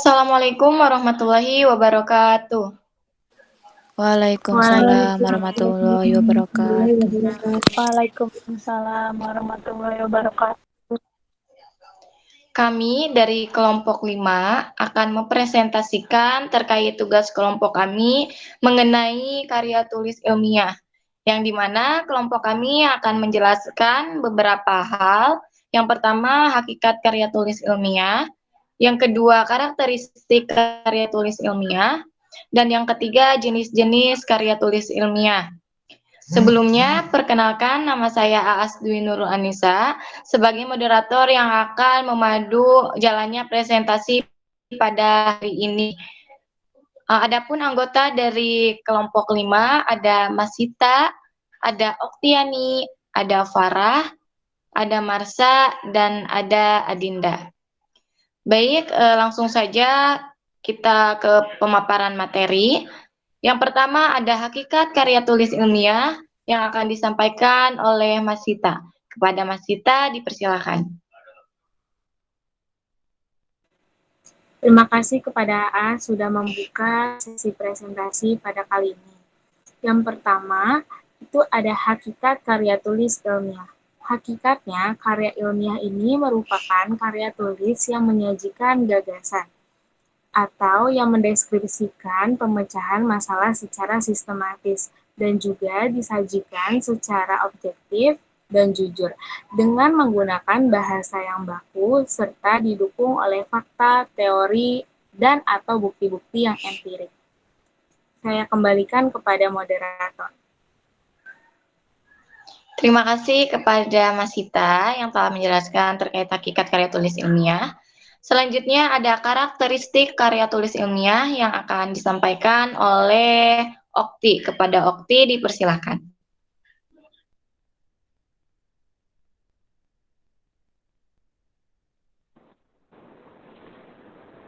Assalamualaikum warahmatullahi wabarakatuh. Waalaikumsalam warahmatullahi wabarakatuh. Waalaikumsalam warahmatullahi wabarakatuh. Kami dari kelompok 5 akan mempresentasikan terkait tugas kelompok kami mengenai karya tulis ilmiah, yang dimana kelompok kami akan menjelaskan beberapa hal. Yang pertama, hakikat karya tulis ilmiah. Yang kedua, karakteristik karya tulis ilmiah. Dan yang ketiga, jenis-jenis karya tulis ilmiah. Sebelumnya, perkenalkan nama saya Aas Dwi Nurul Anissa sebagai moderator yang akan memadu jalannya presentasi pada hari ini. Adapun anggota dari kelompok 5 ada Mas Sita, ada Oktiani, ada Farah, ada Marsha, dan ada Adinda. Baik, langsung saja kita ke pemaparan materi. Yang pertama ada hakikat karya tulis ilmiah yang akan disampaikan oleh Mas Sita. Kepada Mas Sita dipersilakan. Terima kasih kepada A sudah membuka sesi presentasi pada kali ini. Yang pertama, itu ada hakikat karya tulis ilmiah. Hakikatnya, karya ilmiah ini merupakan karya tulis yang menyajikan gagasan atau yang mendeskripsikan pemecahan masalah secara sistematis dan juga disajikan secara objektif dan jujur dengan menggunakan bahasa yang baku serta didukung oleh fakta, teori, dan atau bukti-bukti yang empirik. Saya kembalikan kepada moderator. Terima kasih kepada Mas Sita yang telah menjelaskan terkait hakikat karya tulis ilmiah. Selanjutnya ada karakteristik karya tulis ilmiah yang akan disampaikan oleh Okti. Kepada Okti dipersilakan.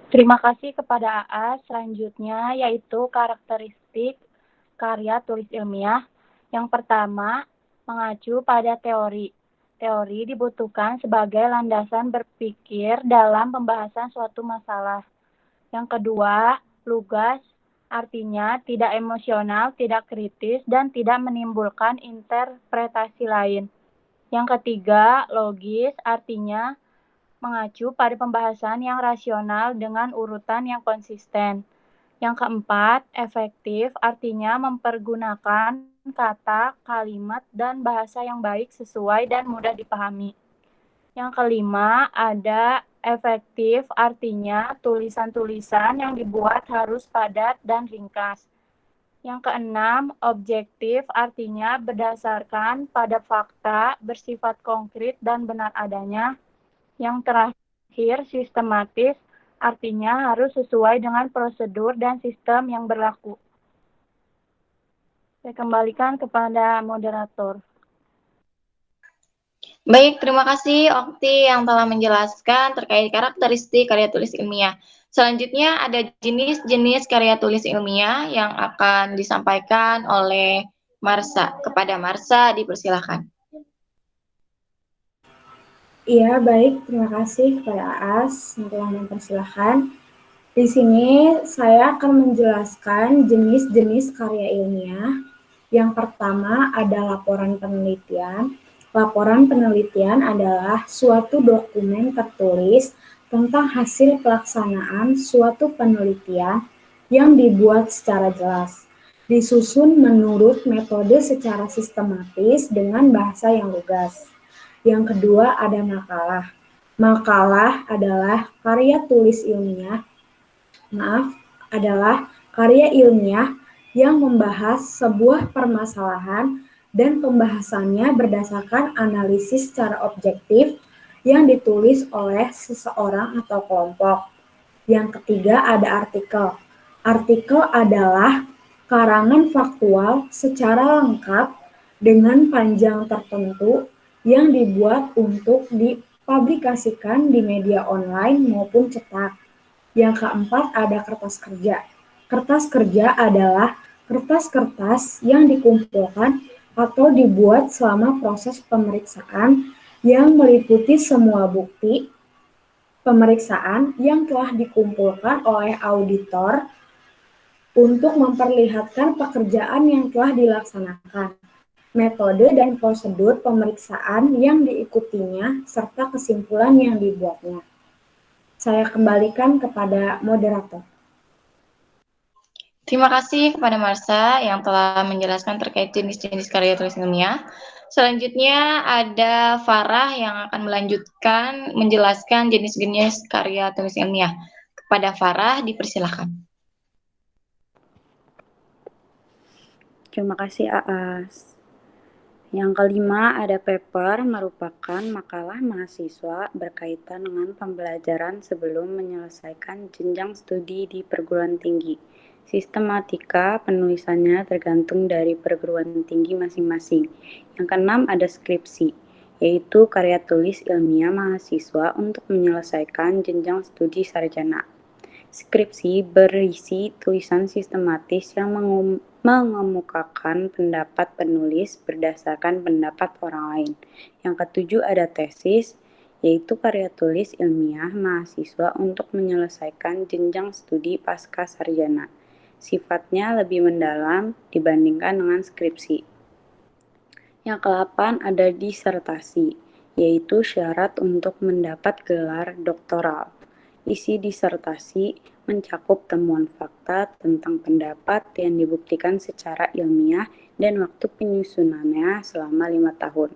Terima kasih kepada AA. Selanjutnya yaitu karakteristik karya tulis ilmiah. Yang pertama, mengacu pada teori. Teori dibutuhkan sebagai landasan berpikir dalam pembahasan suatu masalah. Yang kedua, lugas, artinya tidak emosional, tidak kritis, dan tidak menimbulkan interpretasi lain. Yang ketiga, logis, artinya mengacu pada pembahasan yang rasional dengan urutan yang konsisten. Yang keempat, efektif, artinya mempergunakan kata, kalimat, dan bahasa yang baik sesuai dan mudah dipahami. Yang kelima, ada efektif, artinya tulisan-tulisan yang dibuat harus padat dan ringkas. Yang keenam, objektif, artinya berdasarkan pada fakta, bersifat konkret dan benar adanya. Yang terakhir, sistematis, artinya harus sesuai dengan prosedur dan sistem yang berlaku. Saya kembalikan kepada moderator. Baik, terima kasih Okti yang telah menjelaskan terkait karakteristik karya tulis ilmiah. Selanjutnya ada jenis-jenis karya tulis ilmiah yang akan disampaikan oleh Marsha. Kepada Marsha dipersilakan. Iya, baik. Terima kasih kepada Aas yang telah mempersilahkan. Di sini saya akan menjelaskan jenis-jenis karya ilmiah. Yang pertama ada laporan penelitian. Laporan penelitian adalah suatu dokumen tertulis tentang hasil pelaksanaan suatu penelitian yang dibuat secara jelas, disusun menurut metode secara sistematis dengan bahasa yang lugas. Yang kedua ada makalah. Makalah adalah karya tulis ilmiah, karya ilmiah yang membahas sebuah permasalahan dan pembahasannya berdasarkan analisis secara objektif yang ditulis oleh seseorang atau kelompok. Yang ketiga ada artikel. Artikel adalah karangan faktual secara lengkap dengan panjang tertentu yang dibuat untuk dipublikasikan di media online maupun cetak. Yang keempat ada kertas kerja. Kertas kerja adalah kertas-kertas yang dikumpulkan atau dibuat selama proses pemeriksaan yang meliputi semua bukti Pemeriksaan yang telah dikumpulkan oleh auditor untuk memperlihatkan pekerjaan yang telah dilaksanakan, metode dan prosedur pemeriksaan yang diikutinya, serta kesimpulan yang dibuatnya. Saya kembalikan kepada moderator. Terima kasih kepada Marsha yang telah menjelaskan terkait jenis-jenis karya tulis ilmiah. Selanjutnya ada Farah yang akan melanjutkan menjelaskan jenis-jenis karya tulis ilmiah. Kepada Farah, dipersilakan. Terima kasih Aas. Yang kelima ada paper, merupakan makalah mahasiswa berkaitan dengan pembelajaran sebelum menyelesaikan jenjang studi di perguruan tinggi. Sistematika penulisannya tergantung dari perguruan tinggi masing-masing. Yang keenam ada skripsi, yaitu karya tulis ilmiah mahasiswa untuk menyelesaikan jenjang studi sarjana. Skripsi berisi tulisan sistematis yang mengemukakan pendapat penulis berdasarkan pendapat orang lain. Yang ketujuh ada tesis, yaitu karya tulis ilmiah mahasiswa untuk menyelesaikan jenjang studi pasca sarjana. Sifatnya lebih mendalam dibandingkan dengan skripsi. Yang ke-8 ada disertasi, yaitu syarat untuk mendapat gelar doktoral. Isi disertasi mencakup temuan fakta tentang pendapat yang dibuktikan secara ilmiah dan waktu penyusunannya selama 5 tahun.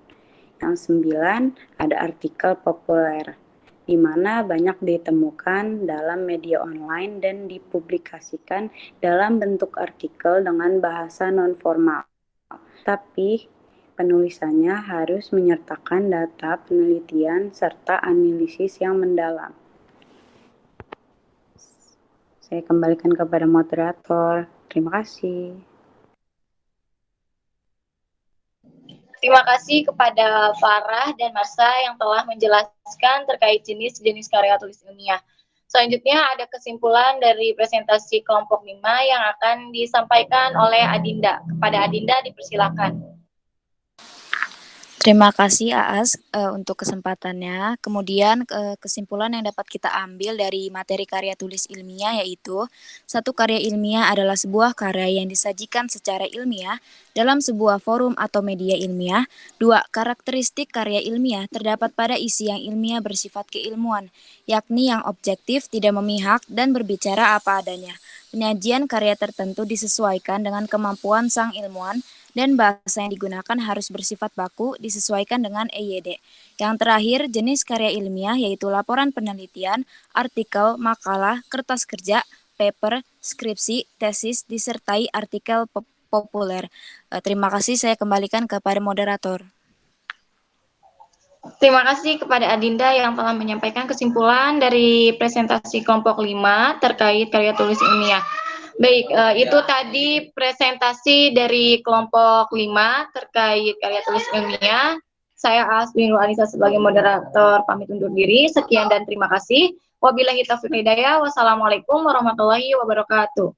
Yang 9 ada artikel populer, di mana banyak ditemukan dalam media online dan dipublikasikan dalam bentuk artikel dengan bahasa non-formal. Tapi penulisannya harus menyertakan data penelitian serta analisis yang mendalam. Saya kembalikan kepada moderator. Terima kasih. Terima kasih kepada Farah dan Marsha yang telah menjelaskan terkait jenis-jenis karya tulis ilmiah. Selanjutnya ada kesimpulan dari presentasi kelompok 5 yang akan disampaikan oleh Adinda. Kepada Adinda dipersilakan. Terima kasih Aas untuk kesempatannya. Kemudian kesimpulan yang dapat kita ambil dari materi karya tulis ilmiah yaitu, satu karya ilmiah adalah sebuah karya yang disajikan secara ilmiah dalam sebuah forum atau media ilmiah. 2. Karakteristik karya ilmiah terdapat pada isi yang ilmiah bersifat keilmuan, yakni yang objektif, tidak memihak, dan berbicara apa adanya. Penyajian karya tertentu disesuaikan dengan kemampuan sang ilmuwan, dan bahasa yang digunakan harus bersifat baku disesuaikan dengan EYD. Yang terakhir, jenis karya ilmiah yaitu laporan penelitian, artikel, makalah, kertas kerja, paper, skripsi, tesis, disertai artikel populer. Terima kasih, saya kembalikan kepada moderator. Terima kasih kepada Adinda yang telah menyampaikan kesimpulan dari presentasi kelompok 5 terkait karya tulis ilmiah. Baik, itu tadi presentasi dari kelompok 5 terkait karya tulis ilmiah. Saya Aswinul Anissa sebagai moderator pamit undur diri. Sekian dan terima kasih. Wabillahi taufiq hidayah. Wassalamualaikum warahmatullahi wabarakatuh.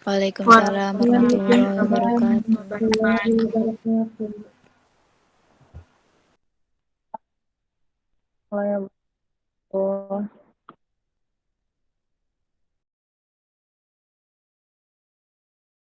Waalaikumsalam warahmatullahi wabarakatuh.